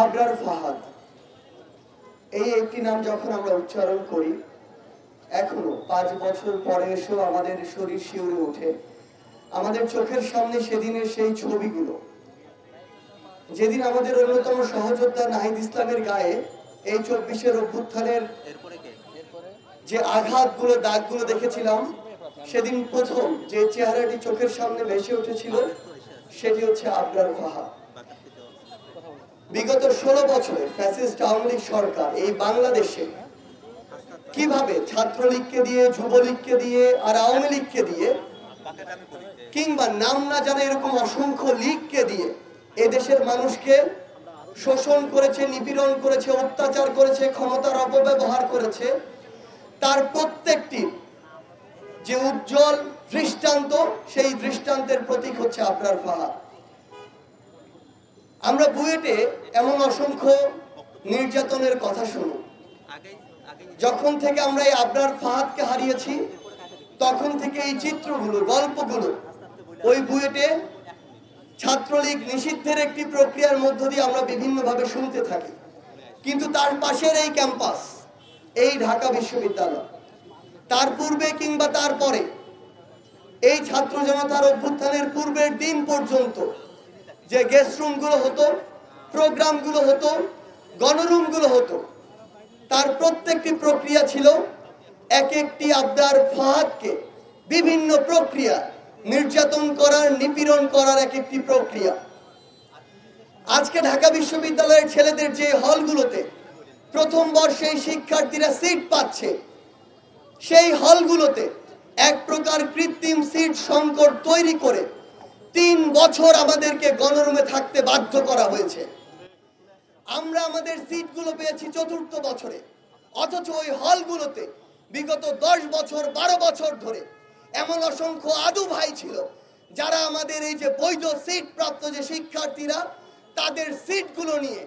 আবরার ফাহাদ এই একটি নাম যখন আমরা উচ্চারণ করি এখনো 5 বছর পরে এসেও আমাদের শরীর শিউরে ওঠে। আমাদের চোখের সামনে সেদিনের সেই ছবিগুলো, যেদিন আমাদের অন্যতম সহযোদ্ধা নাহিদ ইসলামের গায়ে এই 24-এর অভ্যুত্থানের যে আঘাতগুলো, দাগগুলো দেখেছিলাম, সেদিন প্রথম যে চেহারাটি চোখের সামনে ভেসে উঠেছিল সেটি হচ্ছে আবরার ফাহাদ। বিগত 16 বছরে ফ্যাসিস্ট আওয়ামী লীগ সরকার এই বাংলাদেশে কিভাবে ছাত্রলীগকে দিয়ে, যুবলীগকে দিয়ে আর আওয়ামী লীগকে দিয়ে, কিংবা নাম না জানা এরকম অসংখ্য লীগকে দিয়ে এদেশের মানুষকে শোষণ করেছে, নিপীড়ন করেছে, অত্যাচার করেছে, ক্ষমতার অপব্যবহার করেছে, তার প্রত্যেকটি যে উজ্জ্বল দৃষ্টান্ত, সেই দৃষ্টান্তের প্রতীক হচ্ছে আবরার ফাহাদ। আমরা বুয়েটে এমন অসংখ্য নির্যাতনের কথা শুনি। যখন থেকে আমরা এই আবরার ফাহাদকে হারিয়েছি তখন থেকে এই চিত্রগুলো, গল্পগুলো ওই বুয়েটে ছাত্রলীগ নিষিদ্ধের একটি প্রক্রিয়ার মধ্য দিয়ে আমরা বিভিন্নভাবে শুনতে থাকি। কিন্তু তার পাশের এই ক্যাম্পাস, এই ঢাকা বিশ্ববিদ্যালয়, তার পূর্বে কিংবা তারপরে এই ছাত্র জনতার অভ্যুত্থানের পূর্বের দিন পর্যন্ত যে গেস্ট রুমগুলো হতো, প্রোগ্রামগুলো হতো, গণরুমগুলো হতো, তার প্রত্যেকটি প্রক্রিয়া ছিল এক একটি আবরার ফাহাদকে বিভিন্ন প্রক্রিয়া নির্যাতন করার, নিপীড়ন করার এক একটি প্রক্রিয়া। আজকে ঢাকা বিশ্ববিদ্যালয়ের ছেলেদের যে হলগুলোতে প্রথম বর্ষেই শিক্ষার্থীরা সিট পাচ্ছে, সেই হলগুলোতে এক প্রকার কৃত্রিম সিট সংকট তৈরি করে 3 বছর আমাদেরকে গণরুমে থাকতে বাধ্য করা হয়েছে। আমরা আমাদের সিটগুলো পেয়েছি 4র্থ বছরে, অথচ ওই হলগুলোতে বিগত 10 বছর 12 বছর ধরে এমন অসংখ্য আদু ভাই ছিল যারা আমাদের এই যে বৈধ সিট প্রাপ্ত যে শিক্ষার্থীরা, তাদের সিটগুলো নিয়ে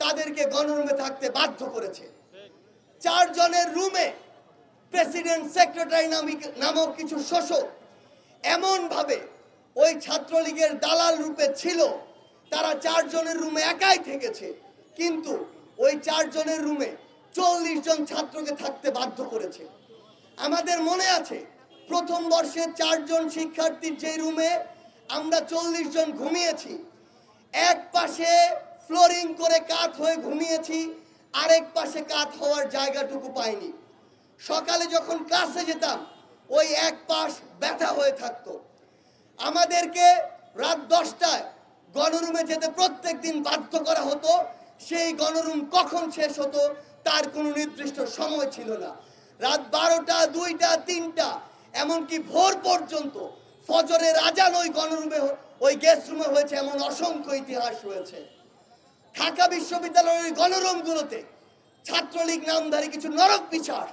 তাদেরকে গণরুমে থাকতে বাধ্য করেছে। 4 জনের রুমে প্রেসিডেন্ট সেক্রেটারি নামক কিছু শোষক এমন ভাবে ওই ছাত্রলীগের দালাল রূপে ছিল, তারা 4 জনের রুমে একাই থেকেছে, কিন্তু ওই 4 জনের রুমে 40 জন ছাত্রকে থাকতে বাধ্য করেছে। আমাদের মনে আছে প্রথম বর্ষে 4 জন শিক্ষার্থীর যে রুমে আমরা 40 জন ঘুমিয়েছি, এক পাশে ফ্লোরিং করে কাত হয়ে ঘুমিয়েছি, আরেক পাশে কাত হওয়ার জায়গাটুকু পাইনি। সকালে যখন ক্লাসে যেতাম ওই এক পাশ ব্যথা হয়ে থাকতো। আমাদেরকে রাত 10টায় গণরুমে যেতে প্রত্যেক দিন বাধ্য করা হতো। সেই গণরুম কখন শেষ হতো তার কোনো নির্দিষ্ট সময় ছিল না। রাত 12টা, 2টা, 3টা, এমনকি ভোর পর্যন্ত ফজরের আজান ওই গণরুমে, ওই গেস্ট রুমে হয়েছে, এমন অসংখ্য ইতিহাস রয়েছে। ঢাকা বিশ্ববিদ্যালয়ের গণরুমগুলোতে ছাত্রলীগ নামধারী কিছু নরক পিশাচ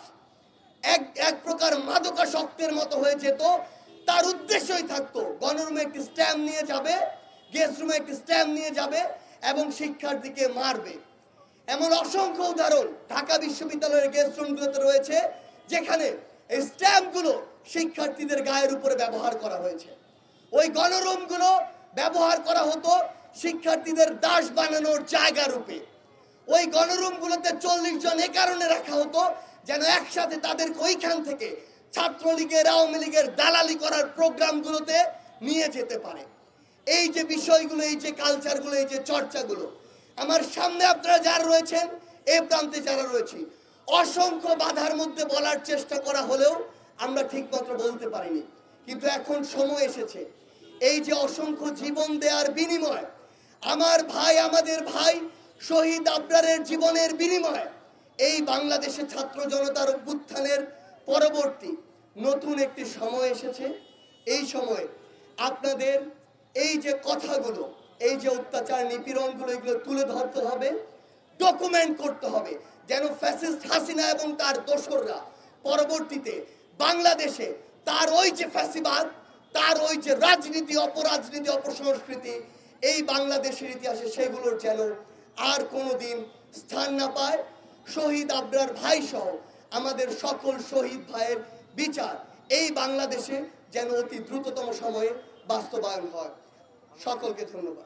এক প্রকার মাদকাসক্তের মতো হয়ে যেত। তার উদ্দেশ্যই থাকতো গণরুমে একটি স্ট্যাম্প নিয়ে যাবে, গেস্ট রুমে একটি স্ট্যাম্প নিয়ে যাবে এবং শিক্ষার্থীকে মারবে। এমন অসংখ্য উদাহরণ ঢাকা বিশ্ববিদ্যালয়ের গেস্ট রুমগুলোতে রয়েছে, যেখানে এই স্ট্যাম্পগুলো শিক্ষার্থীদের গায়ের উপরে ব্যবহার করা হয়েছে। ওই গণরুমগুলো ব্যবহার করা হতো শিক্ষার্থীদের দাস বানানোর জায়গা রূপে। ওই গণরুমগুলোতে 40 জন এ কারণে রাখা হতো যেন একসাথে তাদেরকে ওইখান থেকে ছাত্রলীগের, আওয়ামী লীগের দালালি করার প্রোগ্রামগুলোতে নিয়ে যেতে পারে। এই যে বিষয়গুলো, এই যে কালচারগুলো, এই যে চর্চাগুলো, আমার সামনে আপনারা যারা রয়েছেন, এ প্রান্তে যারা রয়েছি, অসংখ্য বাধার মধ্যে বলার চেষ্টা করা হলেও আমরা ঠিকমতো বলতে পারিনি। কিন্তু এখন সময় এসেছে, এই যে অসংখ্য জীবন দেওয়ার বিনিময়, আমার ভাই, আমাদের ভাই শহীদ আবরারের জীবনের বিনিময়, এই বাংলাদেশে ছাত্র জনতার অভ্যুত্থানের পরবর্তী নতুন একটি সময় এসেছে। এই সময়ে আপনাদের এই যে কথাগুলো, এই যে অত্যাচার, নিপীড়নগুলো, এগুলো তুলে ধরতে হবে, ডকুমেন্ট করতে হবে, যেন ফ্যাসিস্ট হাসিনা এবং তার দোসররা পরবর্তীতে বাংলাদেশে তার ওই যে ফ্যাসিবাদ, তার ওই যে রাজনীতি, অপরাজনীতি, অপসংস্কৃতি এই বাংলাদেশের ইতিহাসে, সেগুলোর যেন আর কোনোদিন স্থান না পায়। শহীদ আবরার ভাই সহ আমাদের সকল শহীদ ভাইয়ের বিচার এই বাংলাদেশে যেন অতি দ্রুততম সময়ে বাস্তবায়ন হয়। সকলকে ধন্যবাদ।